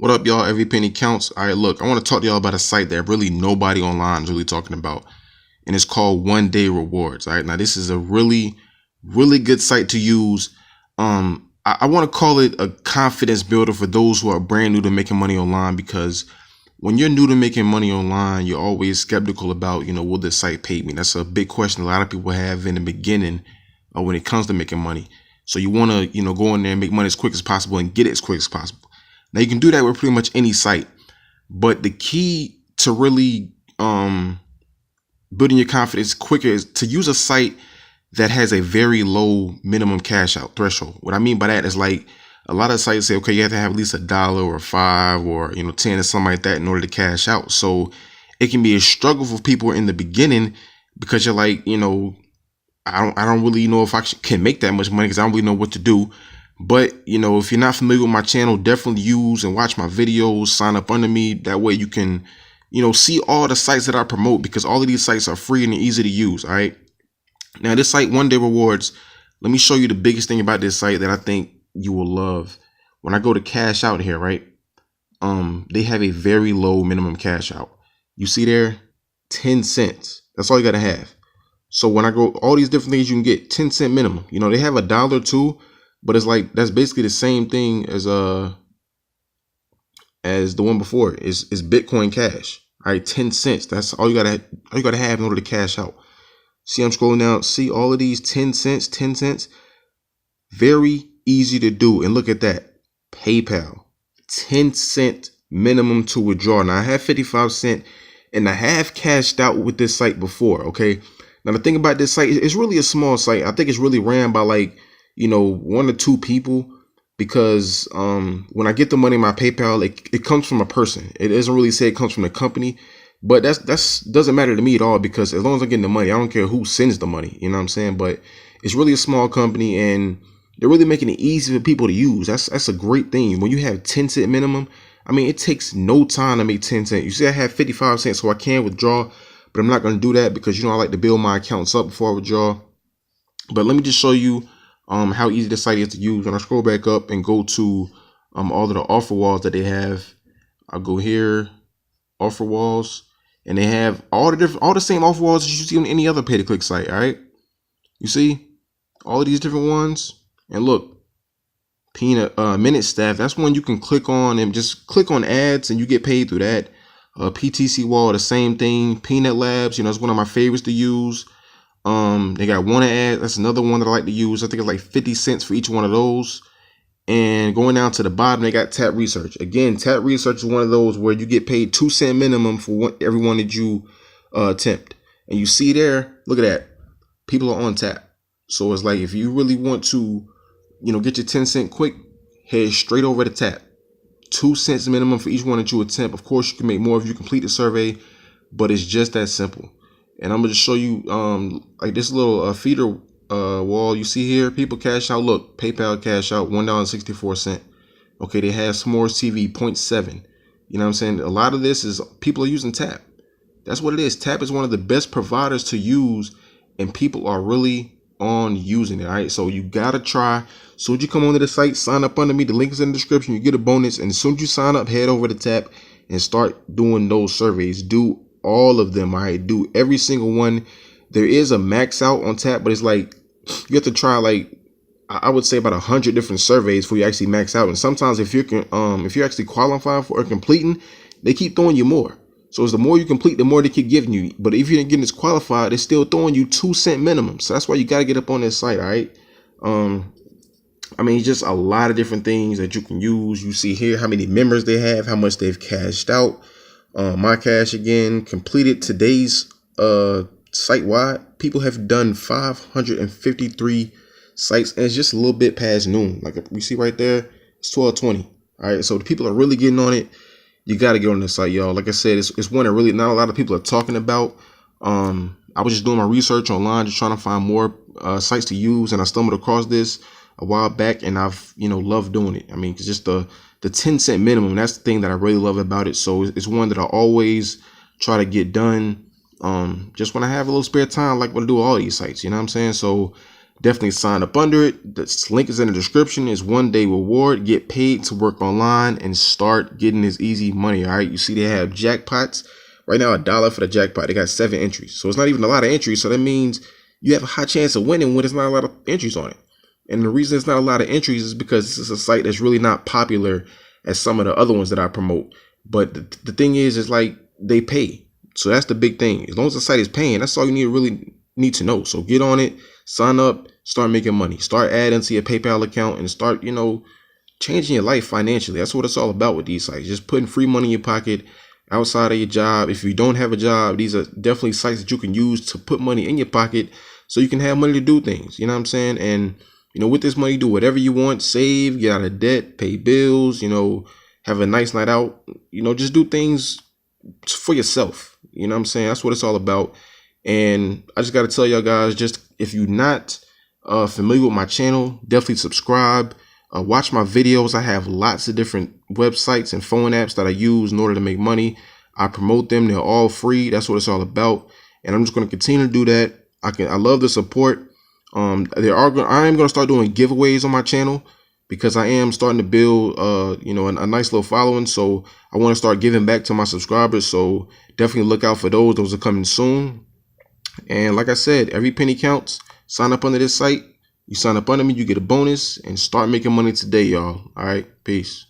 What up, y'all? Every penny counts. All right, look, I want to talk to y'all about a site that really nobody online is really talking about, and it's called Onedayrewards. All right, now this is a really good site to use. I want to call it a confidence builder for those who are brand new to making money online, because when you're new to making money online, you're always skeptical about, will this site pay me? That's a big question a lot of people have in the beginning when it comes to making money. So you want to, go in there and make money as quick as possible and get it as quick as possible. Now you can do that with pretty much any site, but the key to really building your confidence quicker is to use a site that has a very low minimum cash out threshold. What I mean by that is, like, a lot of sites say, okay, you have to have at least $1 or $5 or 10 or something like that in order to cash out. So it can be a struggle for people in the beginning, because you're like, I don't really know if I can make that much money, because I don't really know what to do. But, if you're not familiar with my channel, definitely use and watch my videos, sign up under me. That way you can, see all the sites that I promote, because all of these sites are free and easy to use. All right. Now, this site, Onedayrewards, let me show you the biggest thing about this site that I think you will love. When I go to cash out here, right, they have a very low minimum cash out. You see there, 10 cents. That's all you got to have. So when I go, all these different things you can get 10-cent minimum. They have $1 too. But it's like, that's basically the same thing as the one before. Is Bitcoin Cash. All right, 10 cents. That's all you gotta have in order to cash out. See, I'm scrolling down. See all of these 10 cents, 10 cents. Very easy to do. And look at that. PayPal, 10-cent minimum to withdraw. Now I have 55 cents and I have cashed out with this site before. Okay. Now the thing about this site, it's really a small site. I think it's really ran by like, 1 or 2 people, because when I get the money in my PayPal, it comes from a person. It doesn't really say it comes from the company, but that's doesn't matter to me at all, because as long as I'm getting the money, I don't care who sends the money. You know what I'm saying? But it's really a small company, and they're really making it easy for people to use. That's a great thing. When you have 10-cent minimum, I mean, it takes no time to make 10 cents. You see, I have 55 cents, so I can withdraw, but I'm not going to do that, because I like to build my accounts up before I withdraw. But let me just show you how easy this site is to use. When I scroll back up and go to all of the offer walls that they have, I'll go here, offer walls, and they have all the same offer walls as you see on any other pay-to-click site. All right, you see all of these different ones, and look, peanut minute staff. That's one you can click on and just click on ads, and you get paid through that. PTC wall, the same thing. Peanut Labs, it's one of my favorites to use. They got one ad. That's another one that I like to use. I think it's like 50 cents for each one of those. And going down to the bottom, they got Tap Research. Again, Tap Research is one of those where you get paid 2-cent minimum for every one that you attempt. And you see there, look at that. People are on tap. So it's like, if you really want to, get your 10 cent quick, head straight over to Tap. 2 cents minimum for each one that you attempt. Of course, you can make more if you complete the survey, but it's just that simple. And I'm gonna just show you like this little feeder wall you see here. People cash out. Look, PayPal cash out $1.64. Okay, they have S'mores TV 0.7. You know what I'm saying? A lot of this is people are using Tap. That's what it is. Tap is one of the best providers to use, and people are really on using it. All right, so you gotta try. As soon as you come onto the site, sign up under me. The link is in the description. You get a bonus, and as soon as you sign up, head over to Tap and start doing those surveys. Do all of them. All right, do every single one. There is a max out on Tap, but it's like you have to try, like, I would say about 100 different surveys before you actually max out. And sometimes if you can if you're actually qualifying for or completing, they keep throwing you more. So it's the more you complete, the more they keep giving you. But if you didn't get this qualified, they're still throwing you 2-cent minimum. So that's why you got to get up on this site. All right. I mean, just a lot of different things that you can use. You see here how many members they have, how much they've cashed out. My cash again completed today's site wide. People have done 553 sites, and it's just a little bit past noon. Like we see right there, it's 12:20. All right, so the people are really getting on it. You got to get on this site, y'all. Like I said, it's one that really not a lot of people are talking about. I was just doing my research online, just trying to find more sites to use, and I stumbled across this a while back, and I've loved doing it. I mean, it's just the 10-cent minimum. That's the thing that I really love about it. So it's one that I always try to get done. Just when I have a little spare time, like when I do all these sites, you know what I'm saying? So Definitely sign up under it. The link is in the description. It's One Day Reward. Get paid to work online and start getting this easy money. All right. You see, they have jackpots right now. $1 for the jackpot. They got 7 entries, so it's not even a lot of entries. So that means you have a high chance of winning when there's not a lot of entries on it. And the reason it's not a lot of entries is because this is a site that's really not popular as some of the other ones that I promote. But the thing is like they pay. So that's the big thing. As long as the site is paying, that's all you really need to know. So get on it, sign up, start making money, start adding to your PayPal account, and start, changing your life financially. That's what it's all about with these sites. Just putting free money in your pocket outside of your job. If you don't have a job, these are definitely sites that you can use to put money in your pocket so you can have money to do things. You know what I'm saying? And, with this money, do whatever you want, save, get out of debt, pay bills, have a nice night out, just do things for yourself. You know what I'm saying? That's what it's all about. And I just got to tell y'all guys, just if you're not familiar with my channel, definitely subscribe. Watch my videos. I have lots of different websites and phone apps that I use in order to make money. I promote them. They're all free. That's what it's all about. And I'm just going to continue to do that. I love the support. I am going to start doing giveaways on my channel because I am starting to build, a nice little following. So I want to start giving back to my subscribers. So definitely look out for those. Those are coming soon. And like I said, every penny counts. Sign up under this site. You sign up under me, you get a bonus, and start making money today, y'all. All right. Peace.